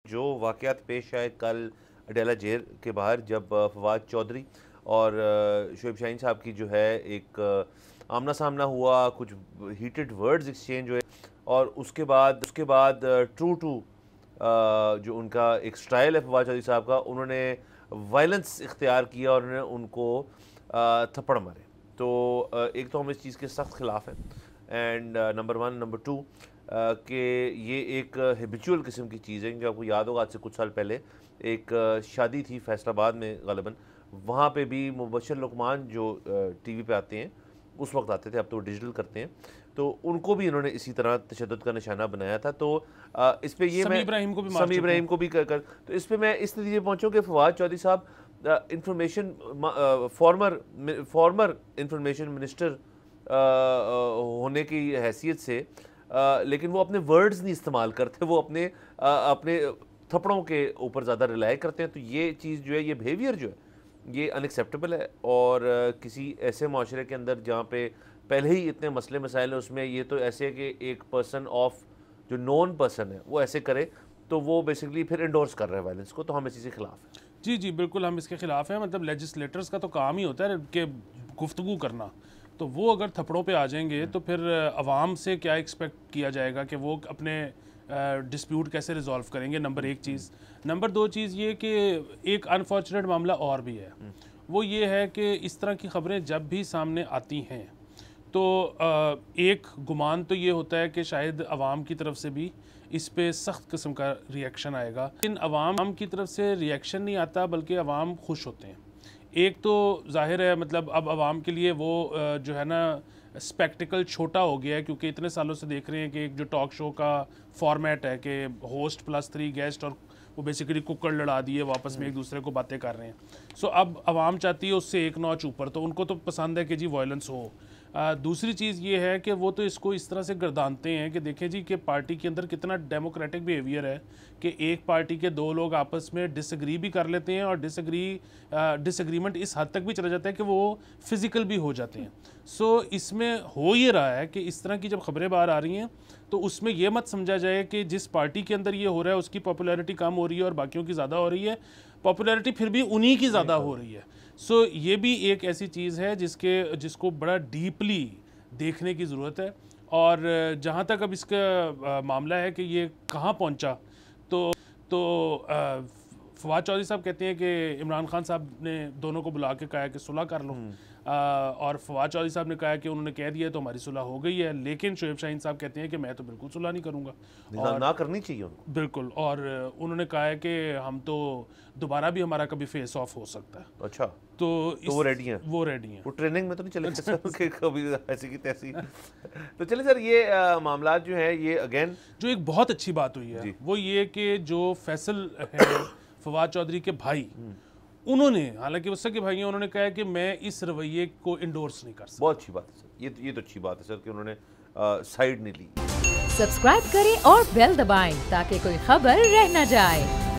جو واقعات پیش آئے کل اڈیالہ جیل کے باہر جب فواد چودھری اور شعیب شاہین صاحب کی جو ہے ایک آمنا سامنا ہوا، کچھ ہیٹڈ ورڈز ایکسچینج ہوئے، اور اس کے بعد ٹرو ٹو جو ان کا ایک سٹائل ہے فواد چودھری صاحب کا، انہوں نے وائلنس اختیار کیا اور انہوں نے ان کو تھپڑ مارے. تو ایک تو ہم اس چیز کے سخت خلاف ہیں، اینڈ نمبر 1 نمبر 2 کہ یہ ایک ہیبیچول قسم کی چیز ہے. جو آپ کو یاد ہوگا آج سے کچھ سال پہلے ایک شادی تھی فیصل آباد میں غالباً، وہاں پہ بھی مبشر لقمان جو ٹی وی پہ آتے ہیں، اس وقت آتے تھے، اب تو وہ ڈیجیٹل کرتے ہیں، تو ان کو بھی انہوں نے اسی طرح تشدد کا نشانہ بنایا تھا. تو اس پہ یہ سمیع ابراہیم کو بھی کر تو اس پہ میں اس نتیجے پہنچوں کہ فواد چودھری صاحب انفارمیشن فارمر انفارمیشن منسٹر ہونے کی حیثیت سے، لیکن وہ اپنے ورڈز نہیں استعمال کرتے، وہ اپنے تھپڑوں کے اوپر زیادہ ریلائی کرتے ہیں. تو یہ چیز جو ہے، یہ بیہیویئر جو ہے، یہ ان ایکسیپٹیبل ہے. اور کسی ایسے معاشرے کے اندر جہاں پہ پہلے ہی اتنے مسئلے مسائل ہیں، اس میں یہ تو ایسے ہے کہ ایک پرسن آف جو نون پرسن ہے وہ ایسے کرے تو وہ بیسیکلی پھر انڈورس کر رہے ہیں وائلنس کو. تو ہم اسی سے خلاف ہیں. جی بالکل ہم اس کے خلاف ہیں. مطلب لیجسلیٹرز کا تو کام ہی ہوتا ہے کہ گفتگو کرنا، تو وہ اگر تھپڑوں پہ آ جائیں گے تو پھر عوام سے کیا ایکسپیکٹ کیا جائے گا کہ وہ اپنے ڈسپیوٹ کیسے ریزالو کریں گے. نمبر 1 چیز. نمبر 2 چیز یہ کہ ایک انفارچونیٹ معاملہ اور بھی ہے، وہ یہ ہے کہ اس طرح کی خبریں جب بھی سامنے آتی ہیں تو ایک گمان تو یہ ہوتا ہے کہ شاید عوام کی طرف سے بھی اس پہ سخت قسم کا ری ایکشن آئے گا، لیکن عوام کی طرف سے ری ایکشن نہیں آتا بلکہ عوام خوش ہوتے ہیں. ایک تو ظاہر ہے مطلب اب عوام کے لیے وہ جو ہے نا اسپیکٹیکل چھوٹا ہو گیا ہے، کیونکہ اتنے سالوں سے دیکھ رہے ہیں کہ ایک جو ٹاک شو کا فارمیٹ ہے کہ ہوسٹ پلس 3 گیسٹ، اور وہ بیسیکلی ککڑ لڑا دیے واپس میں ایک دوسرے کو باتیں کر رہے ہیں. سو اب عوام چاہتی ہے اس سے ایک نوچ اوپر، تو ان کو تو پسند ہے کہ جی وائلنس ہو. دوسری چیز یہ ہے کہ وہ تو اس کو اس طرح سے گردانتے ہیں کہ دیکھیں جی کہ پارٹی کے اندر کتنا ڈیموکریٹک بیہیویئر ہے کہ ایک پارٹی کے 2 لوگ آپس میں ڈس ایگری بھی کر لیتے ہیں، اور ڈس ایگریمنٹ اس حد تک بھی چلا جاتا ہے کہ وہ فزیکل بھی ہو جاتے ہیں. سو اس میں ہو یہ رہا ہے کہ اس طرح کی جب خبریں باہر آ رہی ہیں تو اس میں یہ مت سمجھا جائے کہ جس پارٹی کے اندر یہ ہو رہا ہے اس کی پاپولیرٹی کم ہو رہی ہے اور باقیوں کی زیادہ ہو رہی ہے. پاپولیرٹی پھر بھی انہی کی زیادہ ہو رہی ہے. سو یہ بھی ایک ایسی چیز ہے جس کو بڑا ڈیپلی دیکھنے کی ضرورت ہے. اور جہاں تک اب اس کا معاملہ ہے کہ یہ کہاں پہنچا، تو فواد چودھری صاحب کہتے ہیں کہ عمران خان صاحب نے دونوں کو بلا کے کہا کہ صلح کر لو، اور فواد چودھری صاحب نے کہا کہ انہوں نے کہہ دیا تو ہماری صلح ہو گئی ہے. لیکن شعیب شاہین صاحب کہتے ہیں کہ میں تو بالکل صلح نہیں کروں گا، نہ کرنی چاہیے ان کو. بالکل. اور انہوں نے کہا ہے کہ ہم تو دوبارہ بھی ہمارا کبھی فیس آف ہو سکتا ہے. اچھا، تو وہ ریڈی ہیں، وہ ریڈی ہیں. وہ ٹریننگ میں تو نہیں چلے گئے کہ کبھی ایسی کی تیسی. تو چلیں سر، یہ معاملات جو ہیں یہ اگین جو ایک بہت اچھی بات ہوئی ہے وہ یہ کہ جو فیصل ہے فواد چودھری کے بھائی، انہوں نے، حالانکہ اس کے بھائی ہیں، انہوں نے کہا ہے کہ میں اس رویے کو انڈورس نہیں کر سکتا. بہت اچھی بات ہے سر، یہ تو اچھی بات ہے سر کہ انہوں نے سائیڈ نہیں لی. سبسکرائب کریں اور بیل دبائیں تاکہ کوئی خبر رہ نہ جائے.